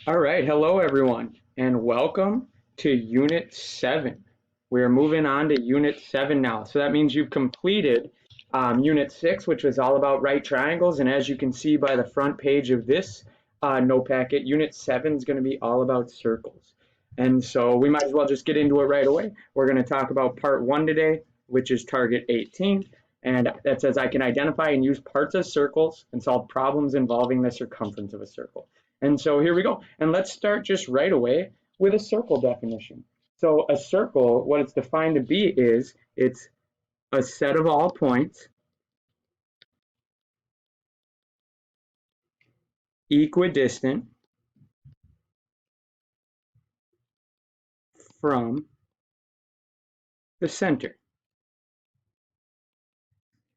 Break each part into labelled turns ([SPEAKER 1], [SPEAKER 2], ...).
[SPEAKER 1] All right, hello everyone, and welcome to Unit 7. We're moving on to Unit 7 now. So that means you've completed Unit 6, which was all about right triangles. And as you can see by the front page of this note packet, Unit 7 is going to be all about circles. And so we might as well just get into it right away. We're going to talk about Part 1 today, which is Target 18. And that says I can identify and use parts of circles and solve problems involving the circumference of a circle. And so here we go. And let's start just right away with a circle definition. So a circle, what it's defined to be is it's a set of all points equidistant from the center.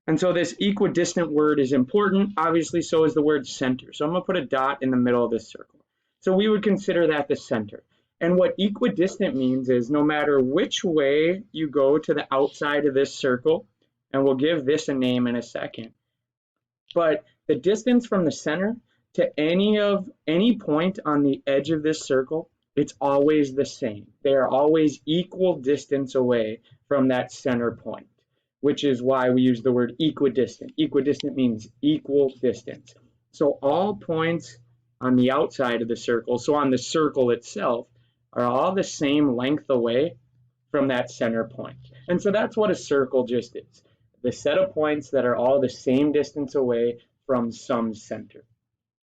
[SPEAKER 1] And so this equidistant word is important. Obviously, so is the word center. So I'm going to put a dot in the middle of this circle. So we would consider that the center. And what equidistant means is no matter which way you go to the outside of this circle, and we'll give this a name in a second, but the distance from the center to any point on the edge of this circle, it's always the same. They are always equal distance away from that center point, which is why we use the word equidistant. Equidistant means equal distance. So all points on the outside of the circle, so on the circle itself, are all the same length away from that center point. And so that's what a circle just is. The set of points that are all the same distance away from some center.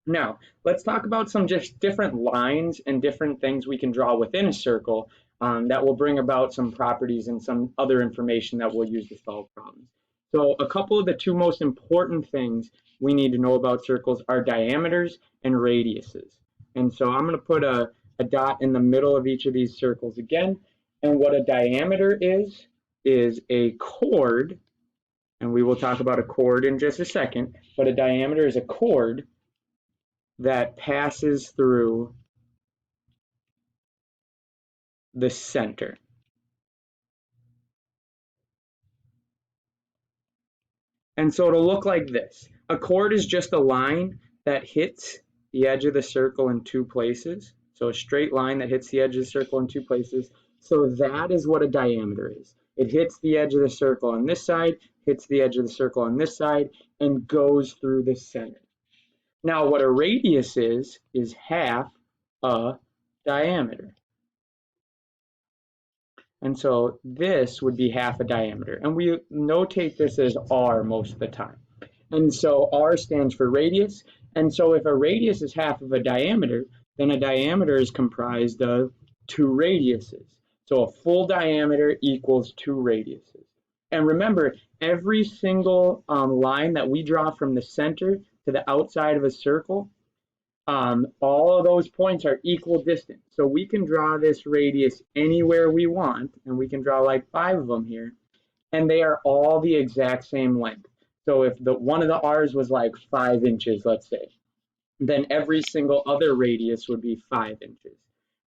[SPEAKER 1] Now, let's talk about some just different lines and different things we can draw within a circle that will bring about some properties and some other information that we'll use to solve problems. So a couple of the two most important things we need to know about circles are diameters and radiuses. And so I'm going to put a dot in the middle of each of these circles again. And what a diameter is a chord, and we will talk about a chord in just a second, but a diameter is a chord that passes through the center. And so it'll look like this. A chord is just a line that hits the edge of the circle in two places. So a straight line that hits the edge of the circle in two places. So that is what a diameter is. It hits the edge of the circle on this side, hits the edge of the circle on this side, and goes through the center. Now what a radius is half a diameter. And so this would be half a diameter. And we notate this as R most of the time. And so R stands for radius. And so if a radius is half of a diameter, then a diameter is comprised of two radiuses. So a full diameter equals two radiuses. And remember, every single line that we draw from the center to the outside of a circle, all of those points are equal distance. So we can draw this radius anywhere we want, and we can draw like 5 of them here, and they are all the exact same length. So if one of the R's was like 5 inches, let's say, then every single other radius would be 5 inches.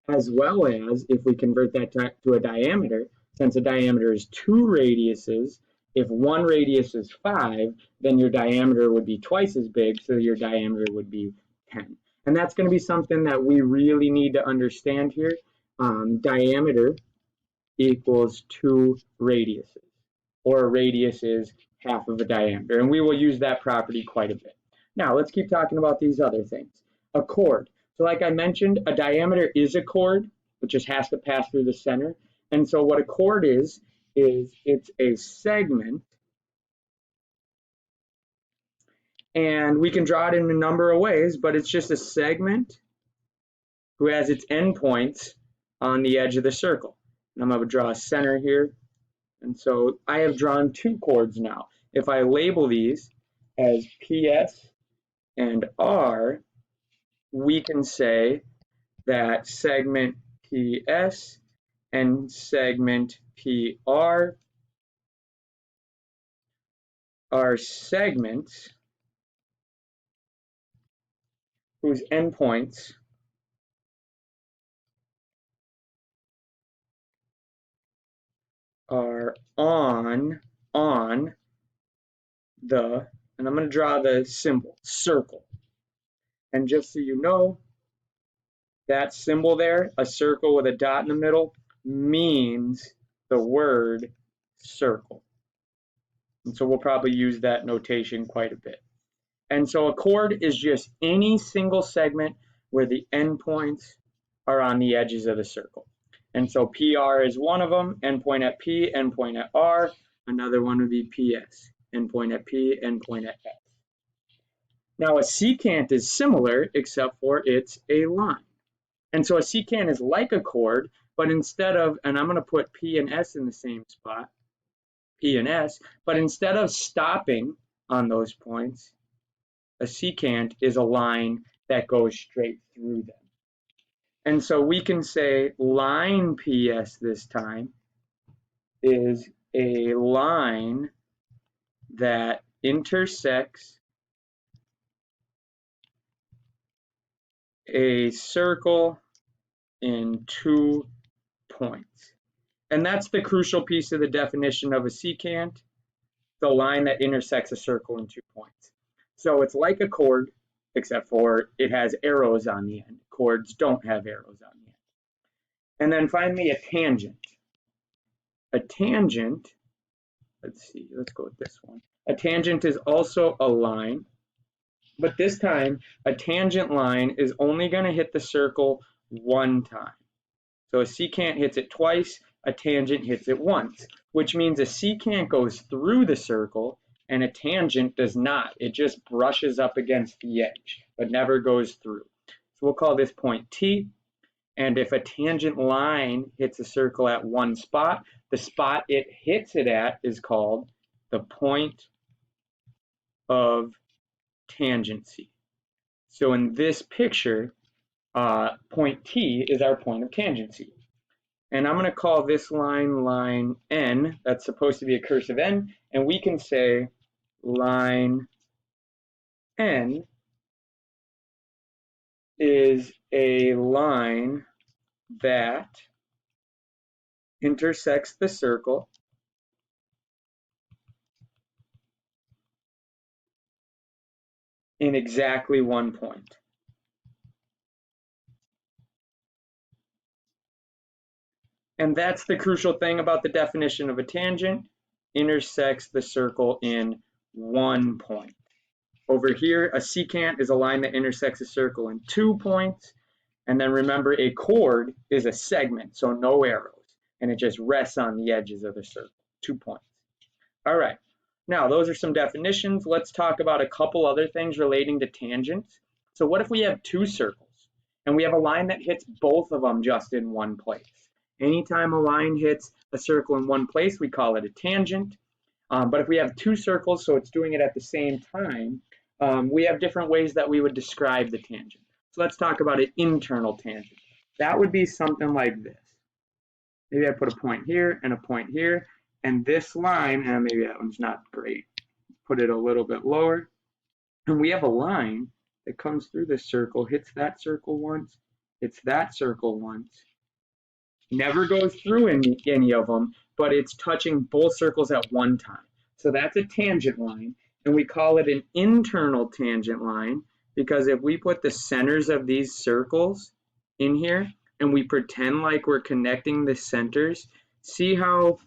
[SPEAKER 1] As well as if we convert that to a diameter, since a diameter is 2 radiuses, if one radius is 5, then your diameter would be twice as big, so your diameter would be 10. And that's going to be something that we really need to understand here. Diameter equals 2 radiuses, or a radius is half of a diameter. And we will use that property quite a bit. Now, let's keep talking about these other things. A chord. So like I mentioned, a diameter is a chord, which just has to pass through the center. And so what a chord is it's a segment, and we can draw it in a number of ways, but it's just a segment who has its endpoints on the edge of the circle. And I'm going to draw a center here. And so I have drawn 2 chords now. If I label these as PS and R, we can say that segment PS and segment PR are segments whose endpoints are on the, and I'm going to draw the symbol, circle. And just so you know, that symbol there, a circle with a dot in the middle, means the word circle. And so we'll probably use that notation quite a bit. And so a chord is just any single segment where the endpoints are on the edges of the circle. And so PR is one of them, endpoint at P, endpoint at R. Another one would be PS, endpoint at P, endpoint at S. Now a secant is similar, except for it's a line. And so a secant is like a chord, but instead of, and I'm going to put P and S in the same spot, P and S, but instead of stopping on those points, a secant is a line that goes straight through them. And so we can say line PS this time is a line that intersects a circle in 2 points. And that's the crucial piece of the definition of a secant, the line that intersects a circle in 2 points. So it's like a chord, except for it has arrows on the end. Chords don't have arrows on the end. And then finally, a tangent. A tangent, let's see, let's go with this one. A tangent is also a line, but this time, a tangent line is only going to hit the circle one time. So a secant hits it twice, a tangent hits it once, which means a secant goes through the circle and a tangent does not. It just brushes up against the edge, but never goes through. So we'll call this point T. And if a tangent line hits a circle at one spot, the spot it hits it at is called the point of tangency. So in this picture, point T is our point of tangency. And I'm going to call this line line N. That's supposed to be a cursive N. And we can say line N is a line that intersects the circle in exactly 1 point. And that's the crucial thing about the definition of a tangent, intersects the circle in 1 point. Over here, a secant is a line that intersects a circle in 2 points. And then remember, a chord is a segment, so no arrows, and it just rests on the edges of the circle, 2 points. All right, now those are some definitions. Let's talk about a couple other things relating to tangents. So what if we have 2 circles, and we have a line that hits both of them just in one place? Anytime a line hits a circle in one place, we call it a tangent. But if we have 2 circles, so it's doing it at the same time, we have different ways that we would describe the tangent. So let's talk about an internal tangent. That would be something like this. Maybe I put a point here and a point here, and this line, and maybe that one's not great. Put it a little bit lower. And we have a line that comes through this circle, hits that circle once, hits that circle once, never goes through any of them, but it's touching both circles at one time. So that's a tangent line, and we call it an internal tangent line because if we put the centers of these circles in here and we pretend like we're connecting the centers, see how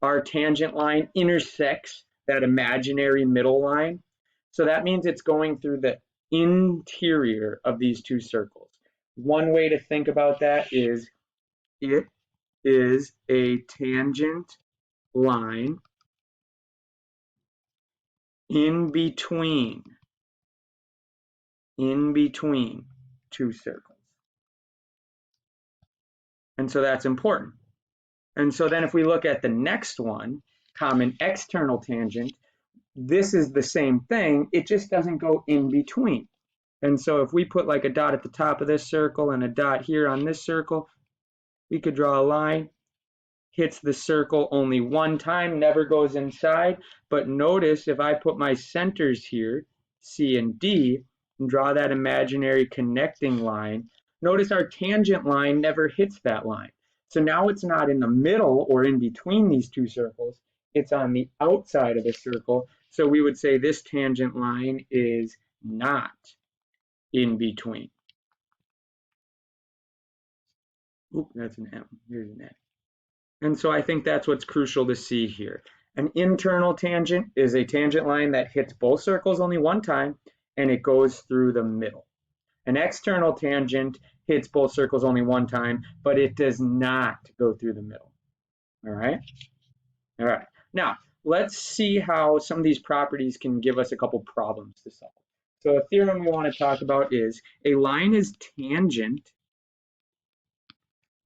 [SPEAKER 1] our tangent line intersects that imaginary middle line? So that means it's going through the interior of these 2 circles. One way to think about that is it is a tangent line in between 2 circles. And so that's important. And so then if we look at the next one, common external tangent, this is the same thing, it just doesn't go in between. And so if we put like a dot at the top of this circle and a dot here on this circle, we could draw a line, hits the circle only one time, never goes inside. But notice if I put my centers here, C and D, and draw that imaginary connecting line, notice our tangent line never hits that line. So now it's not in the middle or in between these 2 circles, it's on the outside of the circle. So we would say this tangent line is not in between. Oop, that's an M. Here's an N. And so I think that's what's crucial to see here. An internal tangent is a tangent line that hits both circles only one time, and it goes through the middle. An external tangent hits both circles only one time, but it does not go through the middle. All right? All right. Now, let's see how some of these properties can give us a couple problems to solve. So a theorem we want to talk about is a line is tangent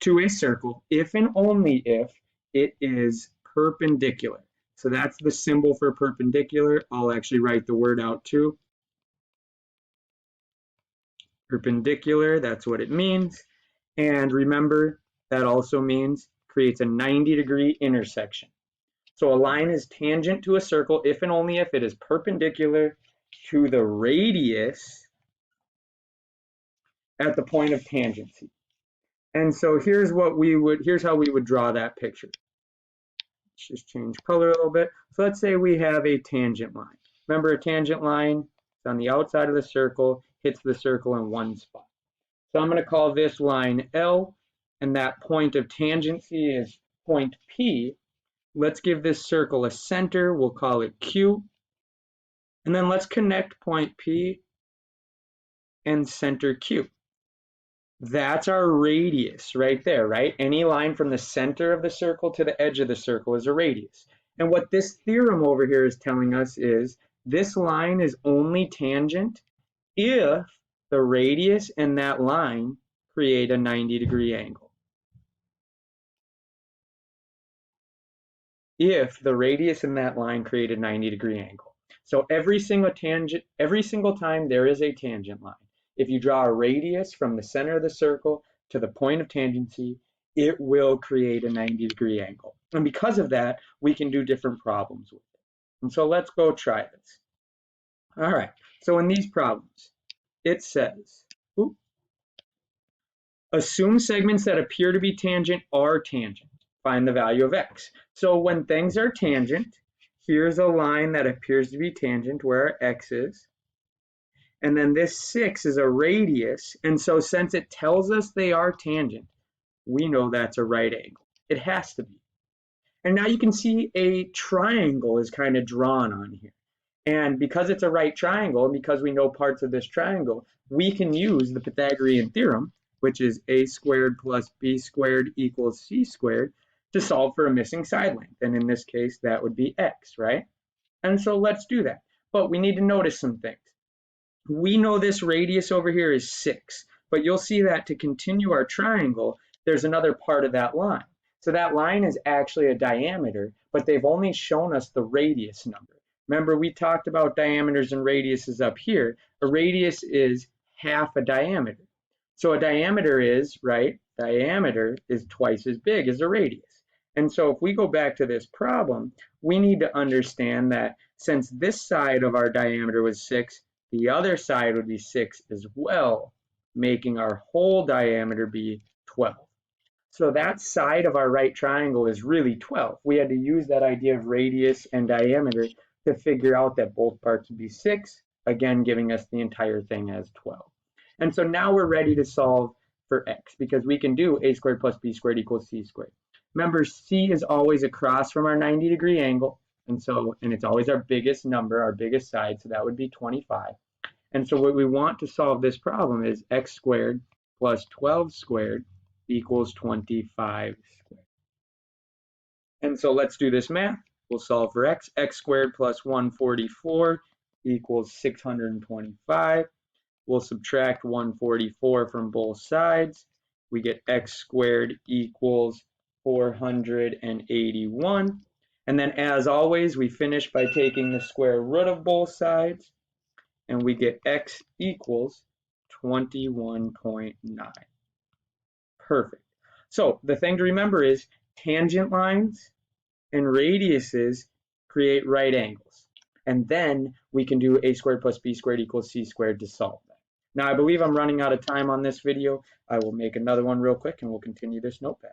[SPEAKER 1] to a circle if and only if it is perpendicular. So that's the symbol for perpendicular. I'll actually write the word out too. Perpendicular, that's what it means. And remember, that also means creates a 90-degree intersection. So a line is tangent to a circle if and only if it is perpendicular to the radius at the point of tangency. And so here's how we would draw that picture. Let's just change color a little bit. So let's say we have a tangent line. Remember, a tangent line is on the outside of the circle, hits the circle in one spot. So I'm going to call this line L, and that point of tangency is point P. Let's give this circle a center. We'll call it Q. And then let's connect point P and center Q. That's our radius right there, right? Any line from the center of the circle to the edge of the circle is a radius. And what this theorem over here is telling us is this line is only tangent if the radius and that line create a 90-degree angle. If the radius and that line create a 90-degree angle. So every single time there is a tangent line, if you draw a radius from the center of the circle to the point of tangency, it will create a 90-degree angle. And because of that, we can do different problems with it. And so let's go try this. All right, so in these problems, it says, assume segments that appear to be tangent are tangent. Find the value of x. So when things are tangent, here's a line that appears to be tangent where x is. And then this 6 is a radius. And so since it tells us they are tangent, we know that's a right angle. It has to be. And now you can see a triangle is kind of drawn on here. And because it's a right triangle, and because we know parts of this triangle, we can use the Pythagorean Theorem, which is a squared plus b squared equals c squared, to solve for a missing side length. And in this case, that would be x, right? And so let's do that. But we need to notice some things. We know this radius over here is 6, but you'll see that to continue our triangle, there's another part of that line. So that line is actually a diameter, but they've only shown us the radius number. Remember, we talked about diameters and radiuses up here. A radius is half a diameter. So a diameter is, right, diameter is twice as big as a radius. And so if we go back to this problem, we need to understand that since this side of our diameter was 6, the other side would be 6 as well, making our whole diameter be 12. So that side of our right triangle is really 12. We had to use that idea of radius and diameter to figure out that both parts would be 6, again giving us the entire thing as 12. And so now we're ready to solve for x, because we can do a squared plus b squared equals c squared. Remember, c is always across from our 90-degree angle, and it's always our biggest number, our biggest side, so that would be 25. And so what we want to solve this problem is x squared plus 12 squared equals 25 squared. And so let's do this math. We'll solve for x. X squared plus 144 equals 625. We'll subtract 144 from both sides. We get x squared equals 481. And then as always, we finish by taking the square root of both sides, and we get x equals 21.9. Perfect. So the thing to remember is tangent lines and radiuses create right angles. And then we can do a squared plus b squared equals c squared to solve that. Now I believe I'm running out of time on this video. I will make another one real quick and we'll continue this notepad.